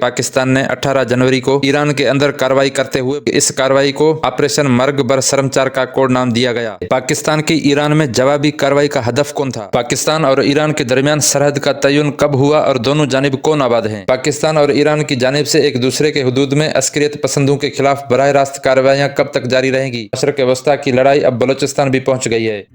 पाकिस्तान ने 18 जनवरी को ईरान के अंदर कार्रवाई करते हुए इस कार्रवाई को ऑपरेशन मर्ग बर शर्मचार का कोड नाम दिया गया। पाकिस्तान की ईरान में जवाबी कार्रवाई का हदफ कौन था? पाकिस्तान और ईरान के दरमियान सरहद का तयन कब हुआ और दोनों जानिब कौन आबाद हैं? पाकिस्तान और ईरान की जानिब से एक दूसरे के हुदूद में अस्करियत पसंदों के खिलाफ बराह रास्त कार्रवाइयां कब तक जारी रहेंगी? मशरक़ वस्ता की लड़ाई अब बलोचिस्तान भी पहुंच गई है।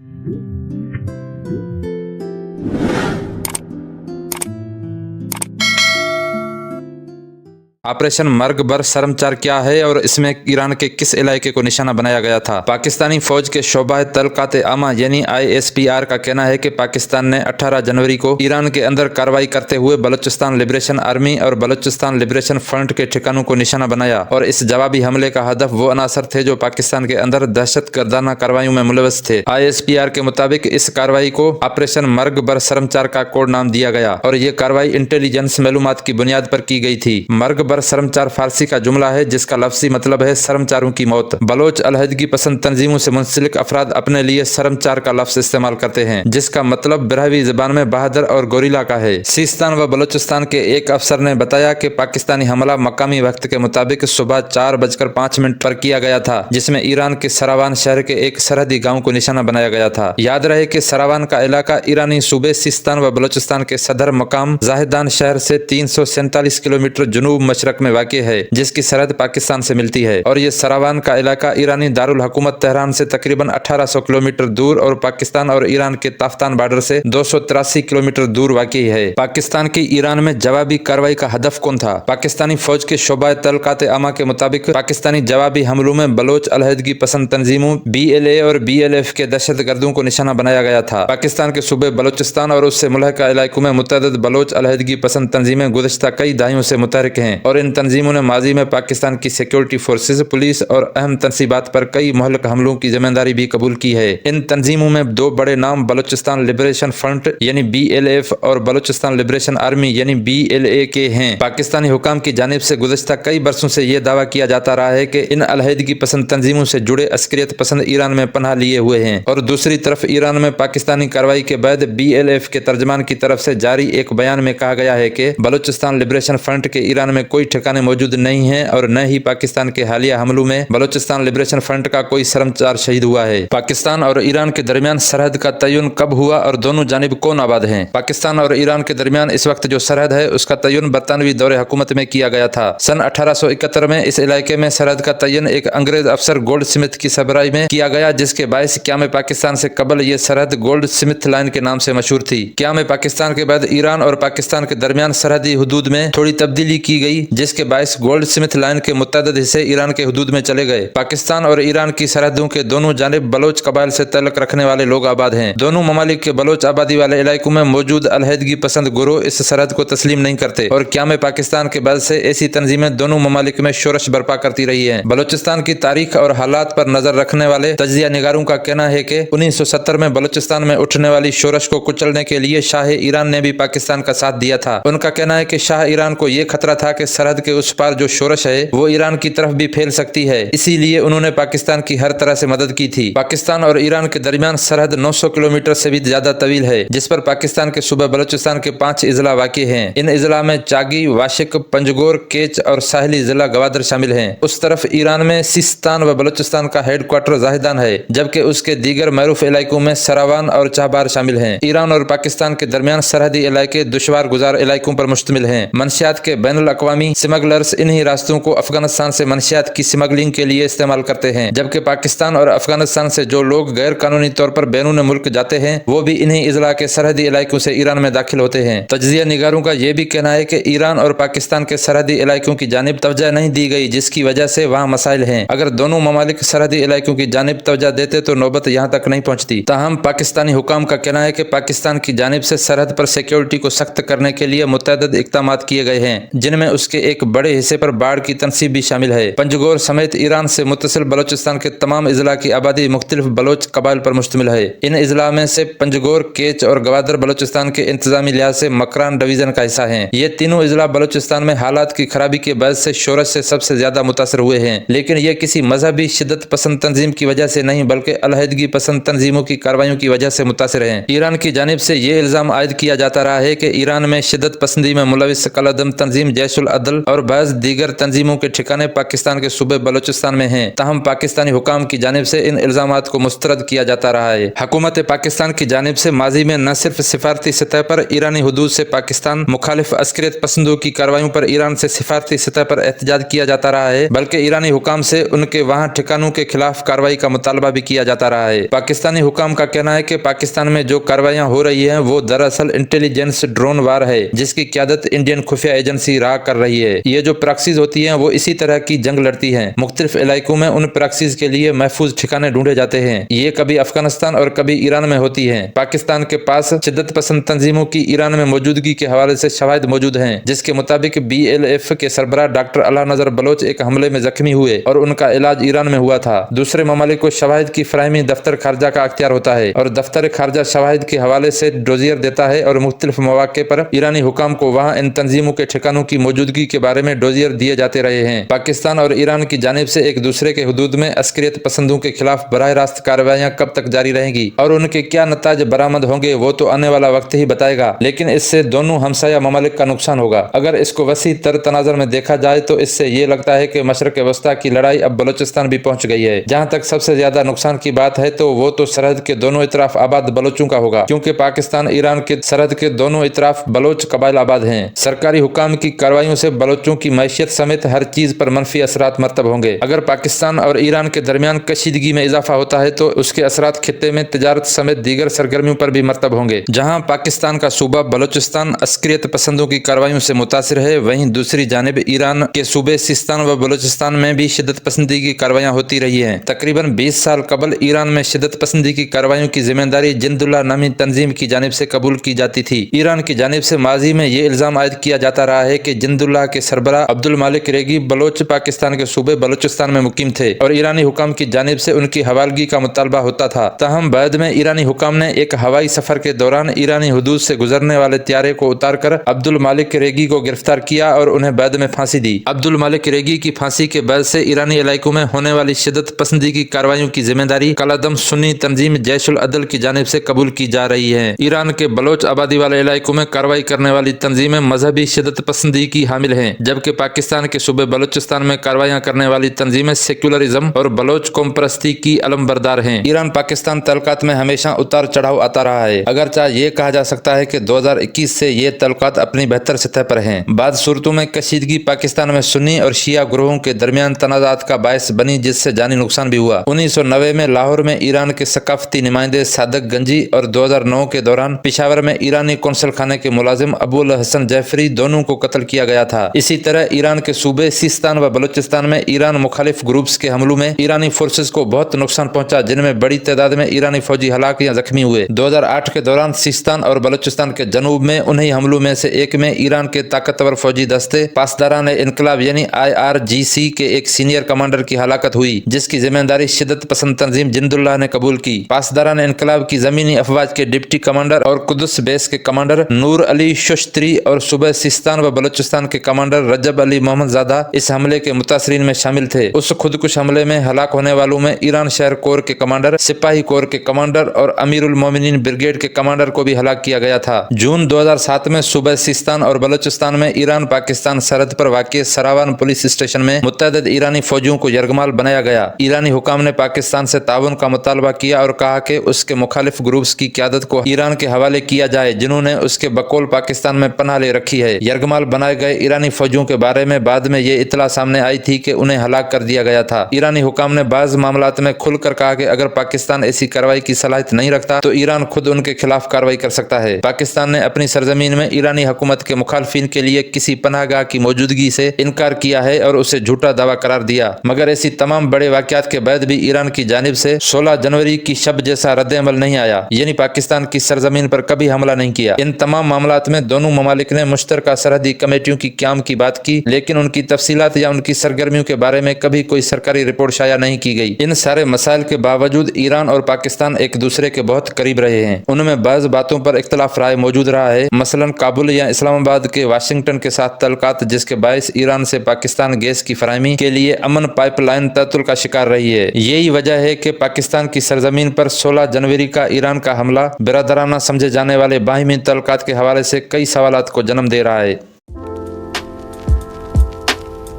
ऑपरेशन मर्ग बर शर्मचार क्या है और इसमें ईरान के किस इलाके को निशाना बनाया गया था? पाकिस्तानी फौज के शोबा तलकात आमा यानी ISPR का कहना है कि पाकिस्तान ने 18 जनवरी को ईरान के अंदर कार्रवाई करते हुए बलोचिस्तान लिबरेशन आर्मी और बलोचिस्तान लिबरेशन फ्रंट के ठिकानों को निशाना बनाया और इस जवाबी हमले का हदफ वो अनासर थे जो पाकिस्तान के अंदर दहशतगर्दाना कार्रवाइयों में मुलव्वस थे। ISPR के मुताबिक इस कार्रवाई को ऑपरेशन मर्ग बर शर्मचार का कोड नाम दिया गया और ये कार्रवाई इंटेलिजेंस मालूमात की बुनियाद पर की गई थी। मर्ग शर्मचार फारसी का जुमला है जिसका लफ्जी मतलब है शर्मचारों की मौत। बलोच अलहदगी पसंद तंजीमों से मुंसलिक अफराद अपने लिए शर्मचार का लफ्ज इस्तेमाल करते हैं जिसका मतलब बरहवी ज़बान में बहादुर और गोरिल्ला का है। सिस्तान व बलोचिस्तान के एक अफसर ने बताया कि पाकिस्तानी हमला मकामी वक्त के मुताबिक सुबह 4:05 पर किया गया था जिसमें ईरान के सरावान शहर के एक सरहदी गाँव को निशाना बनाया गया था। याद रहे कि सरावान का इलाका ईरानी सूबे सिस्तान व बलोचिस्तान के सदर मकाम जाहिदान शहर से 347 किलोमीटर जुनूब मशरक में वाक़ है जिसकी सरहद पाकिस्तान से मिलती है और ये सरावान का इलाका ईरानी दारुल हुकूमत तेहरान से तकरीबन 1800 किलोमीटर दूर और पाकिस्तान और ईरान के ताफ्तान बॉर्डर से 283 किलोमीटर दूर वाक़ है। पाकिस्तान की ईरान में जवाबी कार्रवाई का हदफ कौन था? पाकिस्तानी फौज के शोबा तलकात आमा के मुताबिक पाकिस्तानी जवाबी हमलों में बलोच अलहदगी पसंद तंजीमों BLA और BLF के दहशत गर्दों को निशाना बनाया गया था। पाकिस्तान के सूबे बलोचिस्तान और उससे मुल्हका इलाकों में मुतअद्दिद बलोच अलहदगी पसंद तंजीमें गुज़श्ता कई दहाइयों से मुतहरिक हैं और इन तंजीमों ने माजी में पाकिस्तान की सिक्योरिटी फोर्सेज, पुलिस और अहम तनसीबात पर कई मुहल्लक हमलों की जिम्मेदारी भी कबूल की है। इन तंजीमों में दो बड़े नाम बलोचिस्तान लिबरेशन फ्रंट यानी BLF और बलोचिस्तान लिबरेशन आर्मी यानी BLA के हैं। पाकिस्तानी हुकाम की जानिब से गुज़श्ता कई बरसों से यह दावा किया जाता रहा है कि इन अलहदगी पसंद तंजीमों से जुड़े अस्करियत पसंद ईरान में पनाह लिए हुए हैं और दूसरी तरफ ईरान में पाकिस्तानी कार्रवाई के बाद BLF के तर्जमान की तरफ से जारी एक बयान में कहा गया है कि बलोचिस्तान लिबरेशन फ्रंट के ईरान में कोई ठिकाने मौजूद नहीं है और न ही पाकिस्तान के हालिया हमलों में बलोचिस्तान लिबरेशन फ्रंट का कोई शर्मचार शहीद हुआ है। पाकिस्तान और ईरान के दरमियान सरहद का तयन कब हुआ और दोनों जानिब कौन आबाद हैं? पाकिस्तान और ईरान के दरमियान इस वक्त जो सरहद है उसका तयन बरतानवी दौरे हुकूमत में किया गया था। सन 1871 में इस इलाके में सरहद का तयन एक अंग्रेज अफसर गोल्ड स्मिथ की सरबराही में किया गया जिसके बायस क़याम पाकिस्तान से कबल ये सरहद गोल्ड स्मिथ लाइन के नाम से मशहूर थी। क़याम पाकिस्तान के बाद ईरान और पाकिस्तान के दरमियान सरहदी हुदूद में थोड़ी तब्दीली की गई जिसके बायस गोल्ड स्मिथ लाइन के मुतअद्दिद हिस्से ईरान के हुदूद में चले गए। पाकिस्तान और ईरान की सरहदों के दोनों जानिब बलोच कबाइल से तल्लुक़ रखने वाले लोग आबाद हैं। दोनों ममालिक के बलोच आबादी वाले इलाकों में मौजूद अलहदगी पसंद गिरोह इस सरहद को तस्लीम नहीं करते और क़याम पाकिस्तान के बाद से ऐसी तंजीमें दोनों ममालिक में शोरश बर्पा करती रही हैं। बलोचिस्तान की तारीख और हालात पर नजर रखने वाले तजिया निगारों का कहना है कि 1970 में बलोचिस्तान में उठने वाली शोरश को कुचलने के लिए शाह ईरान ने भी पाकिस्तान का साथ दिया था। उनका कहना है कि शाह ईरान को यह खतरा था कि सरहद के उस पार जो शोरश है वो ईरान की तरफ भी फैल सकती है, इसीलिए उन्होंने पाकिस्तान की हर तरह से मदद की थी। पाकिस्तान और ईरान के दरमियान सरहद 900 किलोमीटर से भी ज्यादा तवील है जिस पर पाकिस्तान के सूबे बलोचिस्तान के 5 इजला वाक़ई हैं। इन इजला में चागी, वाशिक, पंजगोर, केच और साहिली जिला गवादर शामिल हैं। उस तरफ ईरान में सिस्तान व बलोचिस्तान का हेडक्वार्टर जाहिदान है जबकि उसके दीगर मरूफ इलाकों में सरावान और चाहबार शामिल हैं। ईरान और पाकिस्तान के दरमियान सरहदी इलाके दुश्वार गुजार इलाकों पर मुश्तमिल हैं। मंशियात के बैनुल अक़वामी स्मगलर्स इन्हीं रास्तों को अफगानिस्तान से मंशियात की स्मगलिंग के लिए इस्तेमाल करते हैं जबकि पाकिस्तान और अफगानिस्तान से जो लोग गैर कानूनी तौर पर बैरून मुल्क जाते हैं वो भी इन्हीं इजला के सरहदी इलाकों से ईरान में दाखिल होते हैं। तज्जिया निगारों का यह भी कहना है कि ईरान और पाकिस्तान के सरहदी इलाकों की जानिब तवज्जो नहीं दी गई जिसकी वजह से वहाँ मसाइल हैं। अगर दोनों ममालिक सरहदी इलाकों की जानिब तवज्जो देते तो नौबत यहाँ तक नहीं पहुँचती। ताहम पाकिस्तानी हुकाम का कहना है कि पाकिस्तान की जानिब से सरहद पर सिक्योरिटी को सख्त करने के लिए मुतअद्दिद इक़दाम किए गए हैं जिनमें उसके एक बड़े हिस्से पर बाढ़ की तनसीब भी शामिल है। पंजगोर समेत ईरान से मुत्तसिल बलोचिस्तान के तमाम इजला की आबादी मुख्तलिफ बलोच कबाइल पर मुश्तमिल है। इन इजला में से पंजगोर, केच और गवादर बलोचिस्तान के इंतजामी लिहाज से मकरान डिवीजन का हिस्सा हैं। ये तीनों इजला बलोचिस्तान में हालात की खराबी के बाद से शोरश से सबसे ज्यादा मुतासर हुए हैं लेकिन ये किसी मजहबी शिद्दत पसंद तंजीम की वजह से नहीं बल्कि अलहदगी पसंद तंजीमों की कार्रवाइयों की वजह से मुतासर हैं। ईरान की जानिब से ये इल्जाम आयद किया जाता रहा है कि ईरान में शिद्दत पसंदी में मुलविस कलअदम तंजीम जैशुल अदल और बाज़ दीगर तंजीमों के ठिकाने पाकिस्तान के सूबे बलोचिस्तान में हैं। ताहम पाकिस्तानी हुकाम की जानिब से इन इल्जामात को मुस्तरद किया जाता रहा है। हुकूमत पाकिस्तान की जानिब से माजी में न सिर्फ सिफारती सतह पर ईरानी हुदूद से पाकिस्तान मुखालिफ अस्करियत पसंदों की कार्रवाइयों पर ईरान से सिफारती सतह पर एहतजाज किया जाता रहा है, बल्कि ईरानी हुकाम से उनके वहाँ ठिकानों के खिलाफ कार्रवाई का मुतालबा भी किया जाता रहा है। पाकिस्तानी हुकाम का कहना है कि पाकिस्तान में जो कार्रवाइयाँ हो रही हैं वो दरअसल इंटेलिजेंस ड्रोन वार है, जिसकी क़यादत इंडियन खुफिया एजेंसी राह कर रही है। ये जो प्रॉक्सीज होती हैं वो इसी तरह की जंग लड़ती हैं। मुख्तलिफ इलाकों में उन प्रॉक्सीज के लिए महफूज ठिकाने ढूंढे जाते हैं। ये कभी अफगानिस्तान और कभी ईरान में होती हैं। पाकिस्तान के पास शिद्दत पसंद तंजीमों की ईरान में मौजूदगी के हवाले से शवाहिद मौजूद हैं, जिसके मुताबिक BLF के सरबराह डॉक्टर अला नजर बलोच एक हमले में जख्मी हुए और उनका इलाज ईरान में हुआ था। दूसरे ममालिक को शवाहिद की फराहमी दफ्तर खारजा का अख्तियार होता है और दफ्तर खारजा शवाहिद के हवाले से डोजियर देता है और मुख्तलिफ मौके पर ईरानी हुकाम को वहाँ इन तंजीमों के ठिकानों की मौजूदगी के बारे में डोजियर दिए जाते रहे हैं। पाकिस्तान और ईरान की जानिब से एक दूसरे के हुदूद में अस्करियत पसंदों के खिलाफ बराह रास्त कार्रवाइयाँ कब तक जारी रहेंगी और उनके क्या नताज बरामद होंगे वो तो आने वाला वक्त ही बताएगा, लेकिन इससे दोनों हमसाया ममालिक का नुकसान होगा। अगर इसको वसी तर तनाजर में देखा जाए तो इससे ये लगता है कि मशरक वस्ता की लड़ाई अब बलोचिस्तान भी पहुंच गई है। जहां तक सबसे ज्यादा नुकसान की बात है तो वो तो सरहद के दोनों इतराफ आबाद बलोचों का होगा, क्योंकि पाकिस्तान ईरान के सरहद के दोनों इतराफ बलोच कबाइल आबाद हैं। सरकारी हुकाम की कार्रवाइयों से बलोचों की मैशियत समेत हर चीज पर मनफी असरात मरतब होंगे। अगर पाकिस्तान और ईरान के दरमियान कशीदगी में इजाफा होता है तो उसके असरात खित्ते में तिजारत समेत दीगर सरगर्मियों पर भी मरतब होंगे। जहां पाकिस्तान का सूबा बलोचिस्तान अस्करियत पसंदों की कार्रवाइयों से मुतासिर है, वहीं दूसरी जानिब ईरान के सूबे सिस्तान व बलोचिस्तान में भी शिद्दत पसंदी की कार्रवाइयां होती रही हैं। तकरीबन 20 साल कबल ईरान में शिद्दत पसंदी की कार्रवाइयों की जिम्मेदारी जिंदुल्लाह नामी तंजीम की जानिब से कबूल की जाती थी। ईरान की जानिब से माजी में ये इल्जाम आयद किया जाता रहा है कि जिंदुल्लाह के सरबराह अब्दुल मालिक रेगी बलोच पाकिस्तान के सूबे बलोचिस्तान में मुकीम थे और ईरानी हुकाम की जानिब से उनकी हवालगी का मुतालबा होता था। ताहम बाद में ईरानी हुकाम ने एक हवाई सफर के दौरान ईरानी हुदूद से गुजरने वाले त्यारे को उतार कर अब्दुल मालिक रेगी को गिरफ्तार किया और उन्हें बाद में फांसी दी। अब्दुल मालिक रेगी की फांसी के बाद से ईरानी इलाकों में होने वाली शिद्दत पसंदी की कार्रवाइयों की जिम्मेदारी कलादम सुन्नी तंजीम जैशुल अदल की जानिब से कबूल की जा रही है। ईरान के बलोच आबादी वाले इलाकों में कार्रवाई करने वाली तंजीमें मजहबी शिद्दत पसंदी की हामिल हैं, जबकि पाकिस्तान के सूबे बलोचिस्तान में कार्रवाइयां करने वाली तंजीमें सेक्युलरिज्म और बलोच कौम परस्ती की अलमबरदार हैं। ईरान पाकिस्तान तल्लुकात में हमेशा उतार चढ़ाव आता रहा है, अगरचे ये कहा जा सकता है कि 2021 से ये तल्लुकात अपनी बेहतर सतह पर हैं। बाद सूरतों में कशीदगी पाकिस्तान में सुन्नी और शिया ग्रोहों के दरमियान तनाज़ात का बायस बनी, जिससे जानी नुकसान भी हुआ। 1990 में लाहौर में ईरान के सकाफती नुमाइंदे सादक गंजी और 2009 के दौरान पिशावर में ईरानी कौंसल खाने के मुलाजिम अबुल हसन जैफरी दोनों को कत्ल किया गया था। इसी तरह ईरान के सूबे सिस्तान व बलोचिस्तान में ईरान मुखालिफ ग्रुप्स के हमलों में ईरानी फोर्सेस को बहुत नुकसान पहुंचा, जिनमें बड़ी तादाद में ईरानी फौजी हलाक या जख्मी हुए। 2008 के दौरान सिस्तान और बलोचिस्तान के जनूब में उन्हीं हमलों में से एक में ईरान के ताकतवर फौजी दस्ते पासदारान इनकलाब यानी IRGC के एक सीनियर कमांडर की हलाकत हुई, जिसकी जिम्मेदारी शिद्दत पसंद तंजीम जिंदुल्लाह ने कबूल की। पासदारान इनकलाब की जमीनी अफवाज के डिप्टी कमांडर और कुदस बेस के कमांडर नूर अली शुश्तरी और सूबे सिस्तान व बलोचिस्तान के कमांडर रजब अली मोहम्मद ज़ादा इस हमले के मुतासरीन में शामिल थे। उस खुदकुश हमले में हलाक होने वालों में ईरान शहर कोर के कमांडर, सिपाही कोर के कमांडर और अमीरुल मोमिनीन ब्रिगेड के कमांडर को भी हलाक किया गया था। जून 2007 में सूबे सिस्तान और बलोचिस्तान में ईरान पाकिस्तान सरहद पर वाक़ सरावान पुलिस स्टेशन में मुत्तअद्दिद ईरानी फौजियों को यरगमाल बनाया गया। ईरानी हुकाम ने पाकिस्तान से ताउन का मुतालबा किया और कहा कि उसके मुखालिफ ग्रुप्स की क़यादत को ईरान के हवाले किया जाए, जिन्होंने उसके बकौल पाकिस्तान में पनाह ले रखी है। यरगमाल बनाए गए ईरानी फौजियों के बारे में बाद में ये इतला सामने आई थी कि उन्हें हलाक कर दिया गया था। ईरानी हुकाम ने बाज़ मामलात में खुलकर कहा कि अगर पाकिस्तान ऐसी कार्रवाई की सलाहियत नहीं रखता तो ईरान खुद उनके खिलाफ कार्रवाई कर सकता है। पाकिस्तान ने अपनी सरजमीन में ईरानी हुकूमत के मुखालफिन के लिए किसी पनाहगाह की मौजूदगी से इनकार किया है और उसे झूठा दावा करार दिया, मगर ऐसी तमाम बड़े वाक़यात के बाद भी ईरान की जानिब से 16 जनवरी की शब जैसा रद्द-ए-अमल नहीं आया, यानी पाकिस्तान की सरजमीन पर कभी हमला नहीं किया। इन तमाम मामलात में दोनों ममालिक ने मुश्तरका सरहदी कमेटियों की क़याम की बात की, लेकिन उनकी तफसीलात या उनकी सरगर्मियों के बारे में कभी कोई सरकारी रिपोर्ट शाया नहीं की गई। इन सारे मसाइल के बावजूद ईरान और पाकिस्तान एक दूसरे के बहुत करीब रहे हैं। उनमें बाज़ बातों पर इख्तलाफ राय मौजूद रहा है, मसलन काबुल या इस्लामाबाद के वाशिंगटन के साथ तल्लुकात, जिसके बायस ईरान से पाकिस्तान गैस की फराहमी के लिए अमन पाइपलाइन तअत्तुल का शिकार रही है। यही वजह है कि पाकिस्तान की सरजमीन पर 16 जनवरी का ईरान का हमला बिरादराना समझे जाने वाले बाहिमी तल्लुकात के हवाले से कई सवालात को जन्म दे रहा है।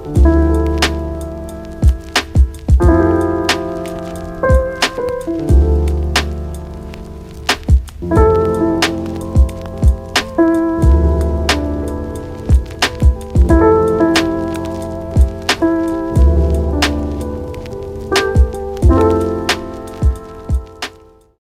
ہے۔